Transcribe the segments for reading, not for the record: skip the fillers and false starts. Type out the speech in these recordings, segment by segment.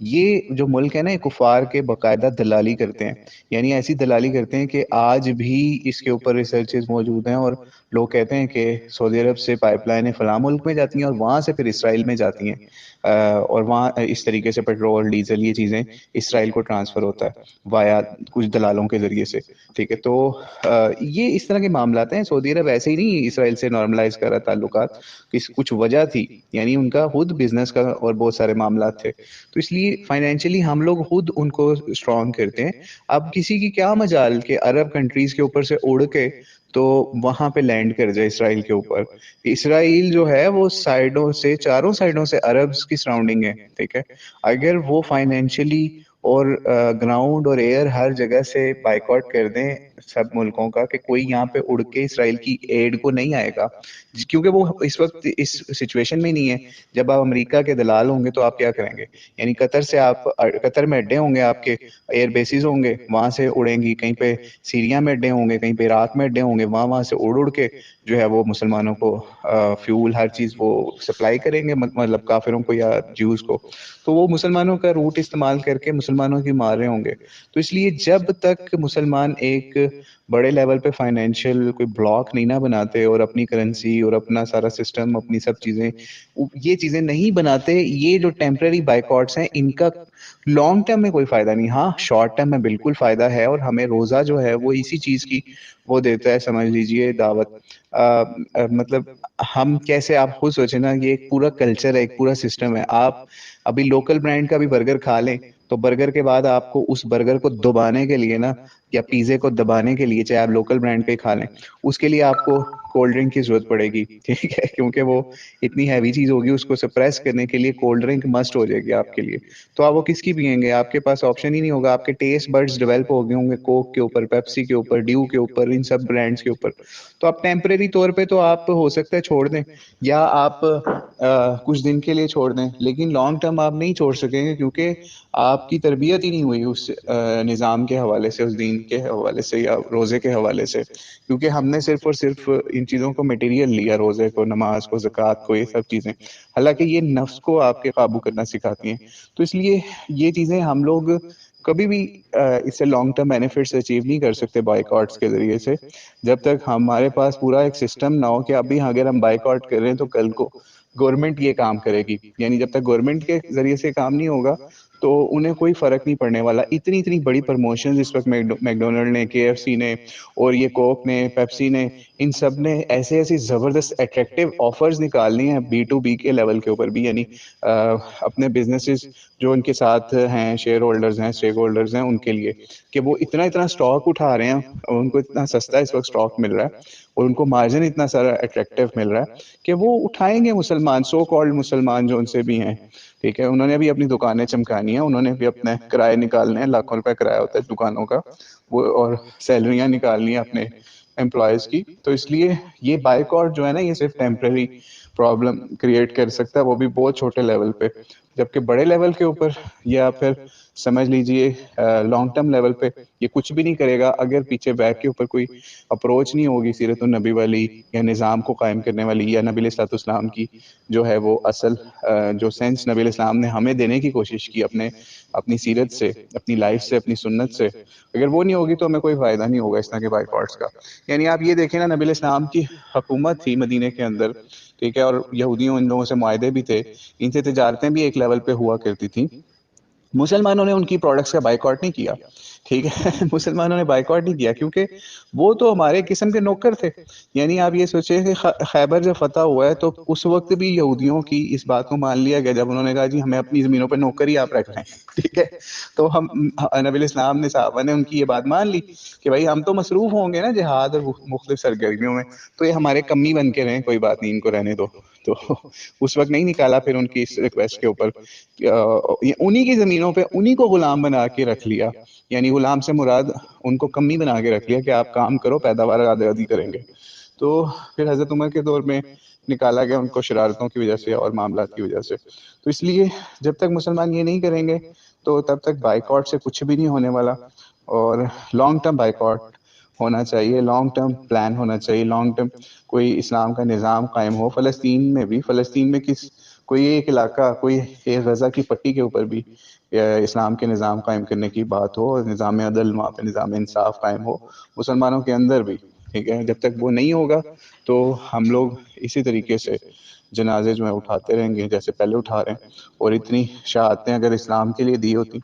یہ جو ملک ہے نا، یہ کفار کے باقاعدہ دلالی کرتے ہیں، یعنی ایسی دلالی کرتے ہیں کہ آج بھی اس کے اوپر ریسرچز موجود ہیں، اور لوگ کہتے ہیں کہ سعودی عرب سے پائپ لائنیں فلاں ملک میں جاتی ہیں اور وہاں سے پھر اسرائیل میں جاتی ہیں، اور وہاں اس طریقے سے پیٹرول ڈیزل یہ چیزیں اسرائیل کو ٹرانسفر ہوتا ہے وایا کچھ دلالوں کے ذریعے سے، ٹھیک ہے. تو یہ اس طرح کے معاملات ہیں. سعودی عرب ایسے ہی نہیں اسرائیل سے نارملائز کر رہا تعلقات، کچھ وجہ تھی، یعنی ان کا خود بزنس کا اور بہت سارے معاملات تھے، تو اس لیے فائنینشلی ہم لوگ خود ان کو اسٹرانگ کرتے ہیں. اب کسی کی کیا مجال کہ عرب کنٹریز کے اوپر سے اڑ کے تو وہاں پہ لینڈ کر جائے اسرائیل کے اوپر. اسرائیل جو ہے وہ سائڈوں سے، چاروں سائڈوں سے عربز کی سراؤنڈنگ ہے، ٹھیک ہے. اگر وہ فائنینشلی اور گراؤنڈ اور ایئر ہر جگہ سے بائیکاٹ کر دیں سب ملکوں کا، کہ کوئی یہاں پہ اڑ کے اسرائیل کی ایڈ کو نہیں آئے گا، کیونکہ وہ اس وقت اس سچویشن میں نہیں ہے. جب آپ امریکہ کے دلال ہوں گے تو آپ کیا کریں گے؟ یعنی قطر سے آپ، قطر میں اڈے ہوں گے، آپ کے ایئر بیسز ہوں گے، وہاں سے اڑیں گی، کہیں پہ سیریا میں اڈے ہوں گے، کہیں پہ عراق میں اڈے ہوں گے، وہاں سے اڑ کے جو ہے وہ مسلمانوں کو فیول ہر چیز وہ سپلائی کریں گے، مطلب کافروں کو یا جیوز کو. تو وہ مسلمانوں کا روٹ استعمال کر کے مسلمانوں کی مار رہے ہوں گے. تو اس لیے جب تک مسلمان ایک بڑے لیول پہ فائنینشیل کوئی بلاک نہیں نہ بناتے اور اپنی کرنسی اور اپنا سارا سسٹم، اپنی سب چیزیں، یہ چیزیں نہیں بناتے، یہ جو ٹیمپرری بائیکاٹس ہیں ان کا لانگ ٹرم میں کوئی فائدہ نہیں. ہاں شارٹ ٹرم میں بالکل فائدہ ہے، اور ہمیں روزہ جو ہے وہ اسی چیز کی وہ دیتا ہے، سمجھ لیجئے دعوت. مطلب ہم کیسے، آپ خود سوچیں نا، یہ ایک پورا کلچر ہے، ایک پورا سسٹم ہے. آپ ابھی لوکل برانڈ کا بھی برگر کھا لیں تو برگر کے بعد آپ کو اس برگر کو دبانے کے لیے نا، یا پیزے کو دبانے کے لیے، چاہے آپ لوکل برانڈ کا ہی کھا لیں، اس کے لیے آپ کو کولڈ ڈرنک کی ضرورت پڑے گی، ٹھیک ہے، کیونکہ وہ اتنی ہیوی چیز ہوگی، اس کو سپریس کرنے کے لیے کولڈ ڈرنک مسٹ ہو جائے گی آپ کے لیے. تو آپ وہ کس کی پئیں گے؟ آپ کے پاس آپشن ہی نہیں ہوگا. آپ کے ٹیسٹ برڈز ڈیولپ ہو گئے ہوں گے کوک کے اوپر، پیپسی کے اوپر، ڈیو کے اوپر، ان سب برانڈز کے اوپر. تو آپ ٹیمپریری طور پہ تو آپ ہو سکتا ہے چھوڑ دیں، یا آپ کچھ دن کے لیے چھوڑ دیں، لیکن لانگ ٹرم آپ نہیں چھوڑ سکیں گے، کیونکہ آپ کی تربیت ہی نہیں ہوئی اس نظام کے حوالے سے، اس دین کے حوالے سے یا روزے کے حوالے سے. کیونکہ ہم نے صرف اور صرف ان چیزوں کو میٹیریل لیا، روزے کو، نماز کو، زکوٰۃ کو، یہ سب چیزیں، حالانکہ یہ نفس کو آپ کے قابو کرنا سکھاتی ہیں. تو اس لیے یہ چیزیں ہم لوگ کبھی بھی اس سے لانگ ٹرم بینیفٹس اچیو نہیں کر سکتے بائیکاٹس کے ذریعے سے، جب تک ہمارے پاس پورا ایک سسٹم نہ ہو کہ ابھی اگر ہم بائیکاٹ کر رہے ہیں تو کل کو گورنمنٹ یہ کام کرے گی. یعنی جب تک گورنمنٹ کے ذریعے سے کام نہیں ہوگا تو انہیں کوئی فرق نہیں پڑنے والا. اتنی بڑی پروموشنز اس وقت میکڈونلڈ نے، کے ایف سی نے، اور یہ کوک نے، پیپسی نے، ان سب نے ایسی زبردست اٹریکٹیو آفرز نکالنی ہیں B2B کے لیول کے اوپر بھی، یعنی اپنے بزنسز جو ان کے ساتھ ہیں، شیئر ہولڈرز ہیں، اسٹیک ہولڈرز ہیں، ان کے لیے، کہ وہ اتنا اسٹاک اٹھا رہے ہیں، اور ان کو اتنا سستا اس وقت اسٹاک مل رہا ہے، اور ان کو مارجن اتنا سارا اٹریکٹیو مل رہا ہے کہ وہ اٹھائیں گے مسلمان، سو کالڈ مسلمان جو ان سے بھی ہیں، ٹھیک ہے. انہوں نے بھی اپنی دکانیں چمکانی ہیں، انہوں نے بھی اپنے کرائے نکالنے ہیں، لاکھوں روپے کرایہ ہوتا ہے دکانوں کا، وہ اور سیلریاں نکالنی ہیں اپنے امپلائیز کی. تو اس لیے یہ بائیکاٹ جو ہے نا، یہ صرف ٹیمپرری پرابلم کریٹ کر سکتا ہے، وہ بھی بہت چھوٹے لیول پہ. جبکہ بڑے لیول کے اوپر، یا پھر سمجھ لیجئے لانگ ٹرم لیول پہ، یہ کچھ بھی نہیں کرے گا اگر پیچھے بیک کے اوپر کوئی اپروچ نہیں ہوگی سیرت النبی والی، یا نظام کو قائم کرنے والی، یا نبی علیہ الصلوۃ والسلام کی جو ہے وہ اصل جو سینس نبی علیہ السلام نے ہمیں دینے کی کوشش کی اپنی سیرت سے، اپنی لائف سے، اپنی سنت سے، اگر وہ نہیں ہوگی تو ہمیں کوئی فائدہ نہیں ہوگا اس طرح کے بائیکاٹس کا. یعنی آپ یہ دیکھیں نا، نبی علیہ السلام کی حکومت تھی مدینے کے اندر، ٹھیک ہے، اور یہودیوں ان لوگوں سے معاہدے بھی تھے، ان سے تجارتیں بھی ایک لیول پہ ہوا کرتی تھیں. مسلمانوں نے ان کی پروڈکٹس کا بائیکاٹ نہیں کیا، ٹھیک ہے مسلمانوں نے بائیکاٹ نہیں کیا، کیونکہ وہ تو ہمارے قسم کے نوکر تھے. یعنی آپ یہ سوچیں کہ خیبر جب فتح ہوا ہے تو اس وقت بھی یہودیوں کی اس بات کو مان لیا گیا، جب انہوں نے کہا جی ہمیں اپنی زمینوں پہ نوکر ہی آپ رکھ رہے ہیں، ٹھیک ہے. تو ہم نبی علیہ السلام نے، صحابہ نے ان کی یہ بات مان لی کہ بھائی ہم تو مصروف ہوں گے نا جہاد اور مختلف سرگرمیوں میں، تو یہ ہمارے کمی بن کے رہیں، کوئی بات نہیں، ان کو رہنے دو. تو اس وقت نہیں نکالا پھر ان کی اس ریکویسٹ کے اوپر، انہی کی زمینوں پہ انہی کو غلام بنا کے رکھ لیا. یعنی غلام سے مراد ان کو کمی بنا کے رکھ لیا کہ آپ کام کرو، پیداوار آدھی کریں گے. تو پھر حضرت عمر کے دور میں نکالا گیا ان کو، شرارتوں کی وجہ سے اور معاملات کی وجہ سے. تو اس لیے جب تک مسلمان یہ نہیں کریں گے تو تب تک بائیکاٹ سے کچھ بھی نہیں ہونے والا. اور لانگ ٹرم بائیکاٹ ہونا چاہیے، لانگ ٹرم پلان ہونا چاہیے، لانگ ٹرم کوئی اسلام کا نظام قائم ہو. فلسطین میں بھی، فلسطین میں کس کوئی ایک علاقہ، کوئی ایک غزہ کی پٹی کے اوپر بھی اسلام کے نظام قائم کرنے کی بات ہو، اور نظام عدل، وہاں پہ نظام انصاف قائم ہو مسلمانوں کے اندر بھی، ٹھیک ہے، جب تک وہ نہیں ہوگا تو ہم لوگ اسی طریقے سے جنازے جو ہیں اٹھاتے رہیں گے جیسے پہلے اٹھا رہے ہیں. اور اتنی شہادتیں اگر اسلام کے لیے دی ہوتی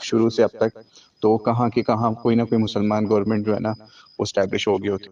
شروع سے اب تک، تو کہاں کی کہاں کوئی نہ کوئی مسلمان گورنمنٹ جو ہے نا وہ اسٹیبلش ہو گئی ہوتی.